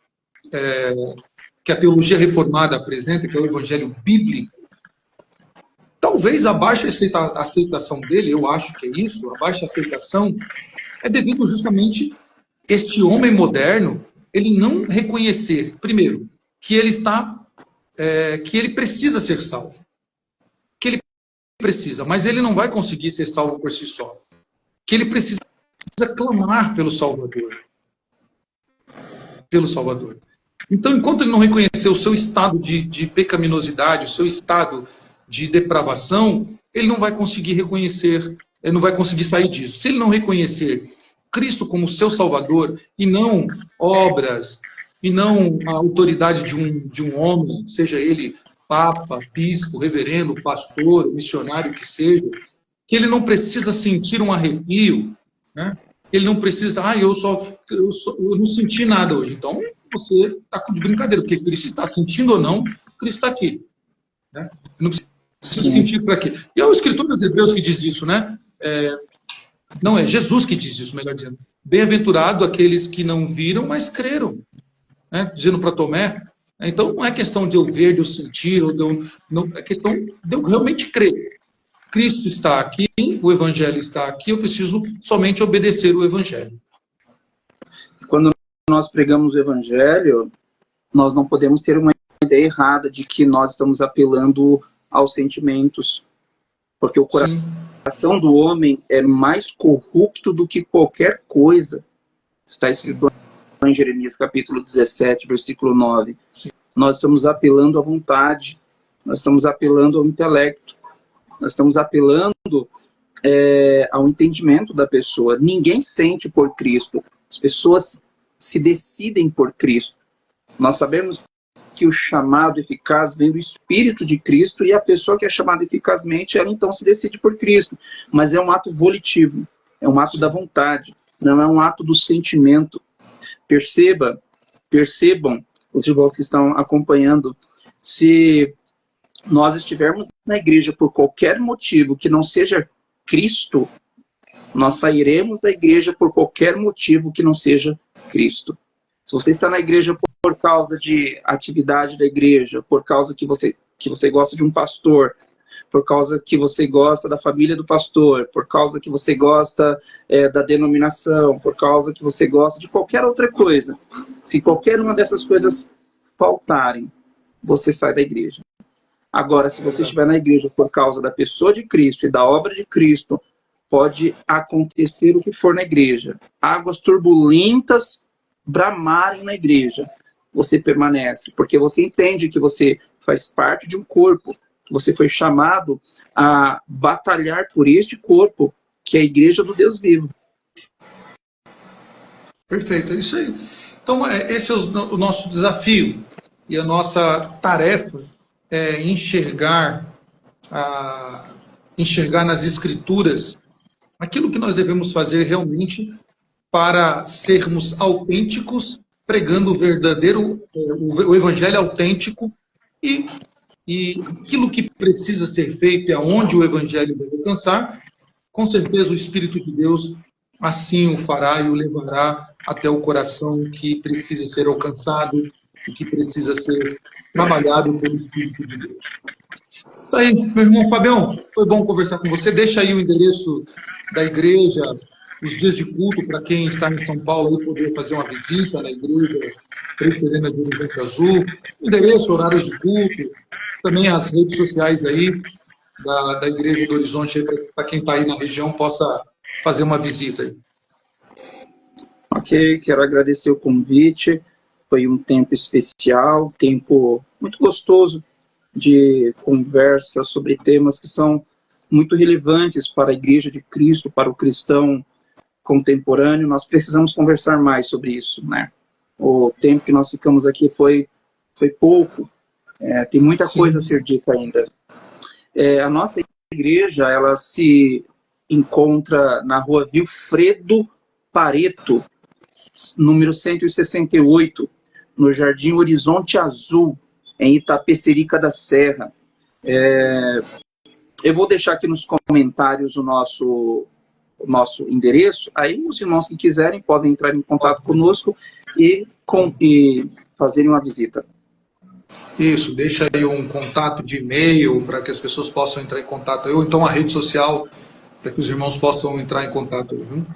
que a teologia reformada apresenta, que é o Evangelho bíblico, talvez a baixa aceitação dele, eu acho que é isso, a baixa aceitação é devido justamente este homem moderno, ele não reconhecer, primeiro, que ele precisa ser salvo. Que ele precisa, mas ele não vai conseguir ser salvo por si só. Que ele precisa clamar pelo Salvador. Pelo Salvador. Então, enquanto ele não reconhecer o seu estado de pecaminosidade, o seu estado de depravação, ele não vai conseguir reconhecer, ele não vai conseguir sair disso. Se ele não reconhecer Cristo como seu Salvador, e não obras, e não a autoridade de um homem, seja ele papa, bispo, reverendo, pastor, missionário que seja, que ele não precisa sentir um arrepio, né? Ele não precisa, eu não senti nada hoje. Então, você está de brincadeira, porque Cristo está sentindo ou não, Cristo está aqui. Né? Eu não preciso sentir para quê? E é o escritor dos Hebreus que diz isso, né? Não, é Jesus que diz isso, melhor dizendo. Bem-aventurado aqueles que não viram, mas creram. Né? Dizendo para Tomé. Então, não é questão de eu ver, de eu sentir, ou de eu, não, é questão de eu realmente crer. Cristo está aqui, o Evangelho está aqui, eu preciso somente obedecer o Evangelho. Quando nós pregamos o Evangelho, nós não podemos ter uma ideia errada de que nós estamos apelando aos sentimentos, porque o coração do homem é mais corrupto do que qualquer coisa. Está escrito em Jeremias capítulo 17, versículo 9. Sim. Nós estamos apelando à vontade, nós estamos apelando ao intelecto, nós estamos apelando ao entendimento da pessoa. Ninguém sente por Cristo. As pessoas se decidem por Cristo. Nós sabemos que o chamado eficaz vem do Espírito de Cristo e a pessoa que é chamada eficazmente, ela então se decide por Cristo. Mas é um ato volitivo, é um ato da vontade, não é um ato do sentimento. Percebam, os irmãos que estão acompanhando, se nós estivermos na igreja por qualquer motivo que não seja Cristo, nós sairemos da igreja por qualquer motivo que não seja Cristo. Se você está na igreja por causa de atividade da igreja, por causa que você gosta de um pastor, por causa que você gosta da família do pastor, por causa que você gosta da denominação, por causa que você gosta de qualquer outra coisa, se qualquer uma dessas coisas faltarem, você sai da igreja. Agora, se você estiver na igreja por causa da pessoa de Cristo e da obra de Cristo, pode acontecer o que for na igreja. Águas turbulentas bramarem na igreja. Você permanece, porque você entende que você faz parte de um corpo, que você foi chamado a batalhar por este corpo, que é a igreja do Deus vivo. Perfeito, é isso aí. Então, esse é o nosso desafio e a nossa tarefa é enxergar nas Escrituras aquilo que nós devemos fazer realmente para sermos autênticos, pregando o verdadeiro, o Evangelho autêntico e aquilo que precisa ser feito e aonde o Evangelho deve alcançar, com certeza o Espírito de Deus assim o fará e o levará até o coração que precisa ser alcançado e que precisa ser trabalhado pelo Espírito de Deus. Tá aí, meu irmão Fabião, foi bom conversar com você. Deixa aí o endereço da igreja, os dias de culto, para quem está em São Paulo aí poder fazer uma visita na igreja Presbiteriana de Horizonte Azul, endereço, horários de culto, também as redes sociais aí da Igreja do Horizonte, para quem está aí na região possa fazer uma visita aí. Ok, quero agradecer o convite, foi um tempo especial, tempo muito gostoso de conversa sobre temas que são muito relevantes para a Igreja de Cristo, para o cristão contemporâneo. Nós precisamos conversar mais sobre isso, né? O tempo que nós ficamos aqui foi pouco, tem muita coisa a ser dita ainda. A nossa igreja, ela se encontra na rua Vilfredo Pareto, número 168, no Jardim Horizonte Azul, em Itapecerica da Serra. Eu vou deixar aqui nos comentários o nosso endereço, aí os irmãos que quiserem podem entrar em contato conosco e fazerem uma visita. Isso, deixa aí um contato de e-mail para que as pessoas possam entrar em contato, ou então a rede social, para que os irmãos possam entrar em contato. Viu?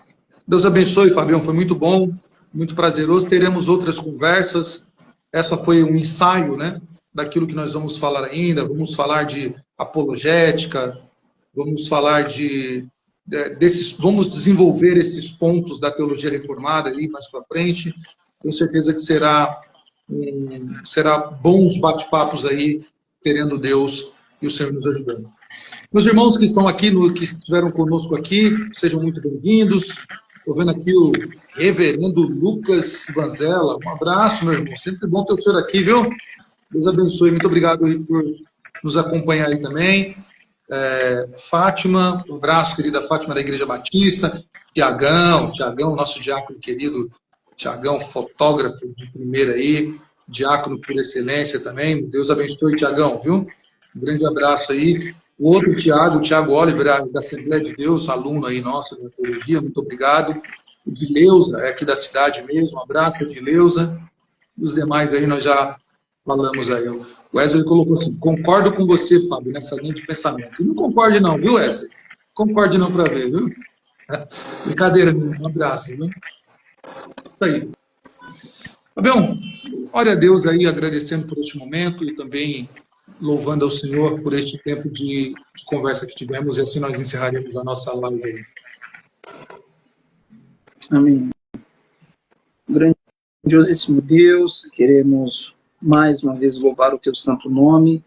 Deus abençoe, Fabião, foi muito bom, muito prazeroso. Teremos outras conversas. Essa foi um ensaio, né, daquilo que nós vamos falar ainda. Vamos falar de apologética, vamos falar vamos desenvolver esses pontos da teologia reformada aí mais para frente. Tenho certeza que será bons bate-papos aí, querendo Deus e o Senhor nos ajudando. Meus irmãos que estão aqui, que estiveram conosco aqui, sejam muito bem-vindos. Estou vendo aqui o reverendo Lucas Vanzella. Um abraço, meu irmão. Sempre bom ter o senhor aqui, viu? Deus abençoe. Muito obrigado aí por nos acompanhar aí também. Fátima, um abraço, querida Fátima da Igreja Batista. Tiagão, nosso diácono querido. Tiagão, fotógrafo de primeira aí. Diácono por excelência também. Deus abençoe, Tiagão, viu? Um grande abraço aí. O outro Tiago, o Tiago Oliver, da Assembleia de Deus, aluno aí nosso da teologia, muito obrigado. O Dileuza, é aqui da cidade mesmo, um abraço, Dileuza. Os demais aí nós já falamos aí. O Wesley colocou assim, concordo com você, Fábio, nessa linha de pensamento. E não concorde não, viu, Wesley? Concorde não para ver, viu? Brincadeira, um abraço, viu? Isso aí. Fabião, ora a Deus aí, agradecendo por este momento e também louvando ao Senhor por este tempo de conversa que tivemos, e assim nós encerraremos a nossa live. Amém. Grandiosíssimo Deus, queremos mais uma vez louvar o teu santo nome.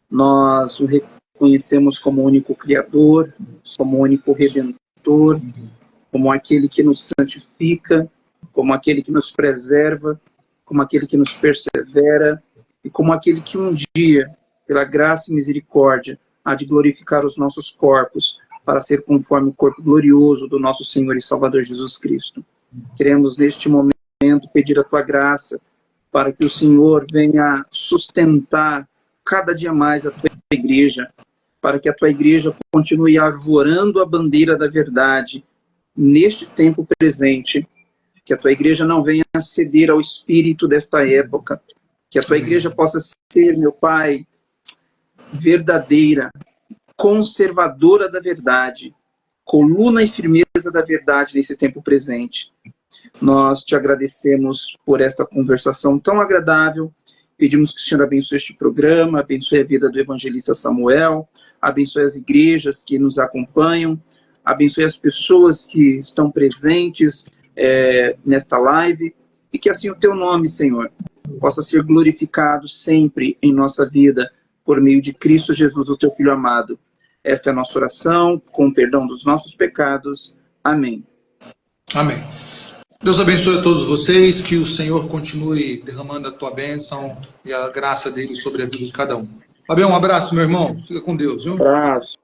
Nós o reconhecemos como único Criador, como único Redentor, como aquele que nos santifica, como aquele que nos preserva, como aquele que nos persevera e como aquele que um dia, pela graça e misericórdia, há de glorificar os nossos corpos para ser conforme o corpo glorioso do nosso Senhor e Salvador Jesus Cristo. Queremos neste momento pedir a tua graça para que o Senhor venha sustentar cada dia mais a tua igreja, para que a tua igreja continue arvorando a bandeira da verdade neste tempo presente, que a tua igreja não venha ceder ao espírito desta época, que a tua igreja possa ser, meu Pai, verdadeira, conservadora da verdade, coluna e firmeza da verdade nesse tempo presente. Nós te agradecemos por esta conversação tão agradável. Pedimos que o Senhor abençoe este programa, abençoe a vida do evangelista Samuel, abençoe as igrejas que nos acompanham, abençoe as pessoas que estão presentes nesta live, e que assim o teu nome, Senhor, possa ser glorificado sempre em nossa vida, por meio de Cristo Jesus, o teu Filho amado. Esta é a nossa oração, com o perdão dos nossos pecados. Amém. Amém. Deus abençoe a todos vocês, que o Senhor continue derramando a tua bênção e a graça dele sobre a vida de cada um. Fabião, um abraço, meu irmão. Fica com Deus, viu? Um abraço.